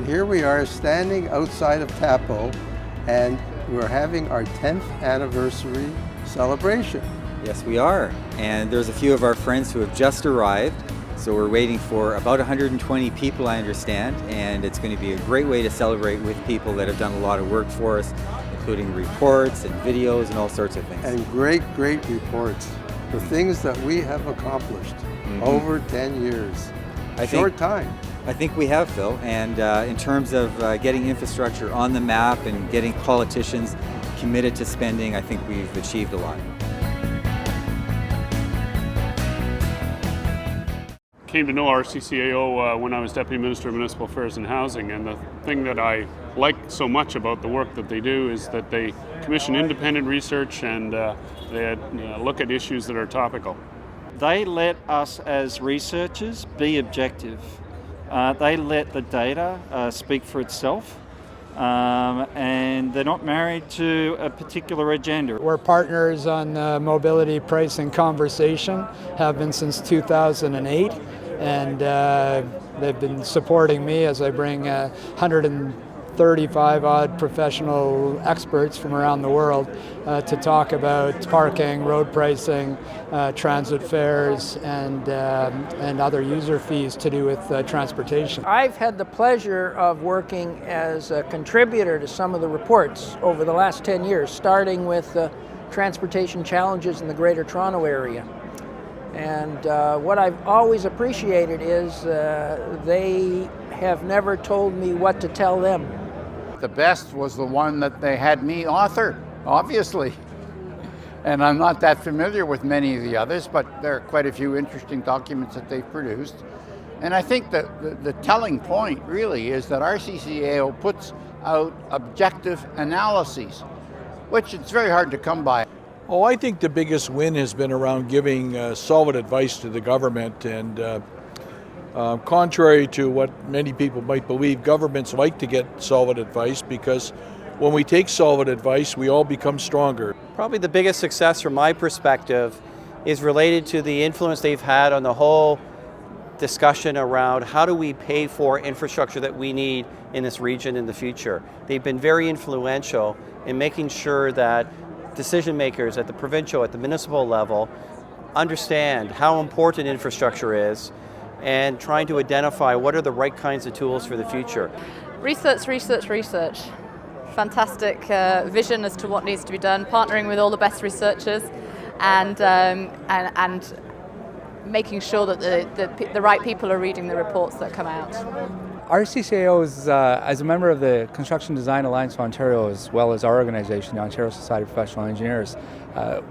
here we are standing outside of Tapo, and we're having our 10th anniversary celebration. Yes, we are. And there's a few of our friends who have just arrived. So we're waiting for about 120 people, I understand, and it's going to be a great way to celebrate with people that have done a lot of work for us, including reports and videos and all sorts of things. And great reports. The things that we have accomplished over 10 years. Short time. I think we have, Phil. And in terms of getting infrastructure on the map and getting politicians committed to spending, I think we've achieved a lot. Came to know RCCAO when I was Deputy Minister of Municipal Affairs and Housing, and the thing that I like so much about the work that they do is that they commission independent research and they look at issues that are topical. They let us as researchers be objective. They let the data speak for itself. And they're not married to a particular agenda. We're partners on mobility pricing conversation, have been since 2008, and they've been supporting me as I bring 135 odd professional experts from around the world to talk about parking, road pricing, transit fares, and other user fees to do with transportation. I've had the pleasure of working as a contributor to some of the reports over the last 10 years, starting with transportation challenges in the Greater Toronto Area. And what I've always appreciated is they have never told me what to tell them. The best was the one that they had me author, obviously. And I'm not that familiar with many of the others, but there are quite a few interesting documents that they've produced. And I think that the telling point really is that RCCAO puts out objective analyses, which it's very hard to come by. Oh, I think the biggest win has been around giving solid advice to the government, and contrary to what many people might believe, governments like to get solid advice because when we take solid advice, we all become stronger. Probably the biggest success from my perspective is related to the influence they've had on the whole discussion around how do we pay for infrastructure that we need in this region in the future. They've been very influential in making sure that decision makers at the provincial, at the municipal level understand how important infrastructure is and trying to identify what are the right kinds of tools for the future. Research. Fantastic vision as to what needs to be done, partnering with all the best researchers and making sure that the right people are reading the reports that come out. RCCAO is, as a member of the Construction Design Alliance of Ontario, as well as our organization, the Ontario Society of Professional Engineers,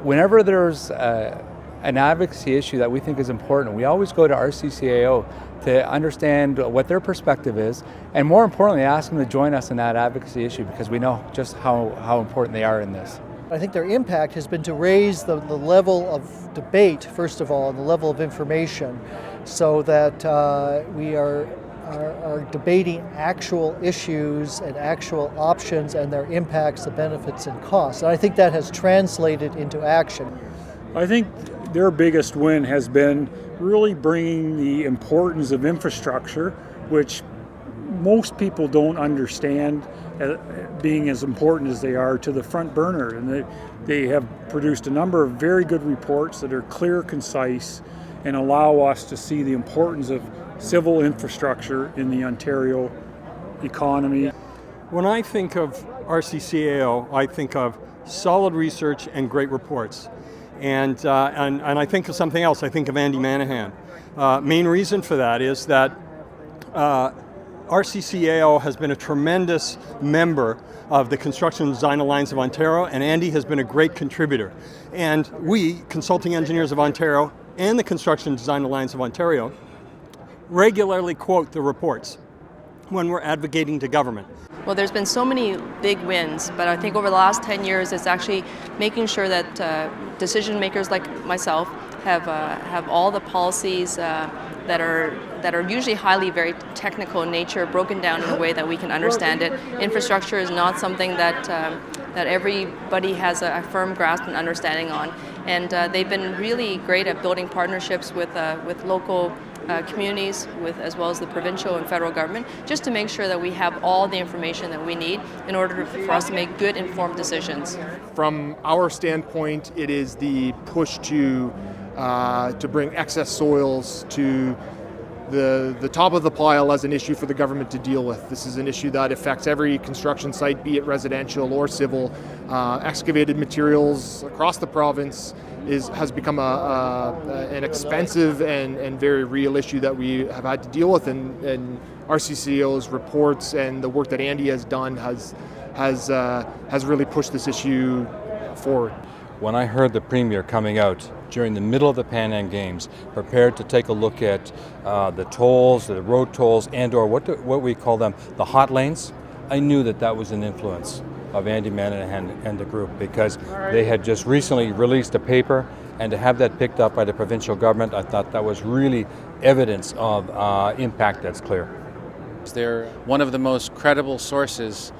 whenever there's an advocacy issue that we think is important, we always go to RCCAO to understand what their perspective is, and more importantly, ask them to join us in that advocacy issue because we know just how important they are in this. I think their impact has been to raise the level of debate, first of all, and the level of information, so that we are debating actual issues and actual options and their impacts, the benefits and costs. And I think that has translated into action. I think their biggest win has been really bringing the importance of infrastructure, which most people don't understand being as important as they are, to the front burner. And they have produced a number of very good reports that are clear, concise, and allow us to see the importance of civil infrastructure in the Ontario economy. When I think of RCCAO, I think of solid research and great reports. And I think of something else. I think of Andy Manahan. Main reason for that is that RCCAO has been a tremendous member of the Construction Design Alliance of Ontario, and Andy has been a great contributor. And we, Consulting Engineers of Ontario and the Construction Design Alliance of Ontario, regularly quote the reports when we're advocating to government. Well, there's been so many big wins, but I think over the last 10 years it's actually making sure that decision makers like myself have all the policies that are usually highly very technical in nature, broken down in a way that we can understand it. Infrastructure is not something that everybody has a firm grasp and understanding on, and they've been really great at building partnerships with local communities, as well as the provincial and federal government, just to make sure that we have all the information that we need in order for us to make good, informed decisions. From our standpoint, it is the push to bring excess soils to the top of the pile as an issue for the government to deal with. This is an issue that affects every construction site, be it residential or civil. Excavated materials across the province has become an expensive and very real issue that we have had to deal with, and RCCAO's reports and the work that Andy has done has really pushed this issue forward. When I heard the Premier coming out during the middle of the Pan Am Games, prepared to take a look at the tolls, the road tolls, and/or what we call them, the hot lanes, I knew that was an influence of Andy Manahan and the group, because they had just recently released a paper, and to have that picked up by the provincial government, I thought that was really evidence of impact that's clear. They're one of the most credible sources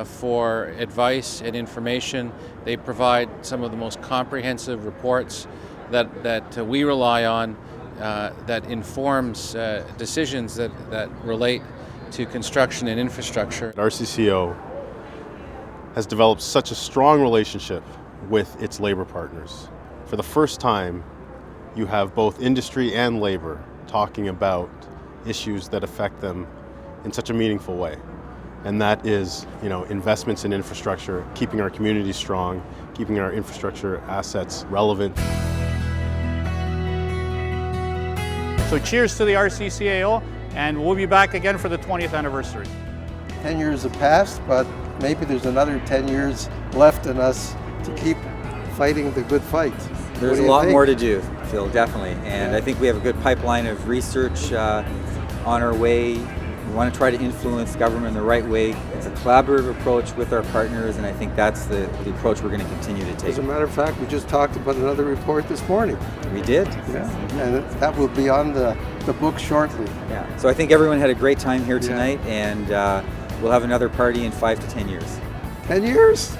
for advice and information. They provide some of the most comprehensive reports that we rely on, that informs decisions that relate to construction and infrastructure. RCCAO has developed such a strong relationship with its labor partners. For the first time, you have both industry and labor talking about issues that affect them in such a meaningful way. And that is, investments in infrastructure, keeping our communities strong, keeping our infrastructure assets relevant. So cheers to the RCCAO, and we'll be back again for the 20th anniversary. 10 years have passed, but maybe there's another 10 years left in us to keep fighting the good fight. There's a lot more to do, Phil, definitely. And I think we have a good pipeline of research on our way. We want to try to influence government in the right way. It's a collaborative approach with our partners, and I think that's the approach we're going to continue to take. As a matter of fact, we just talked about another report this morning. We did. Yeah, and that will be on the book shortly. Yeah. So I think everyone had a great time here tonight, and we'll have another party in 5 to 10 years. 10 years?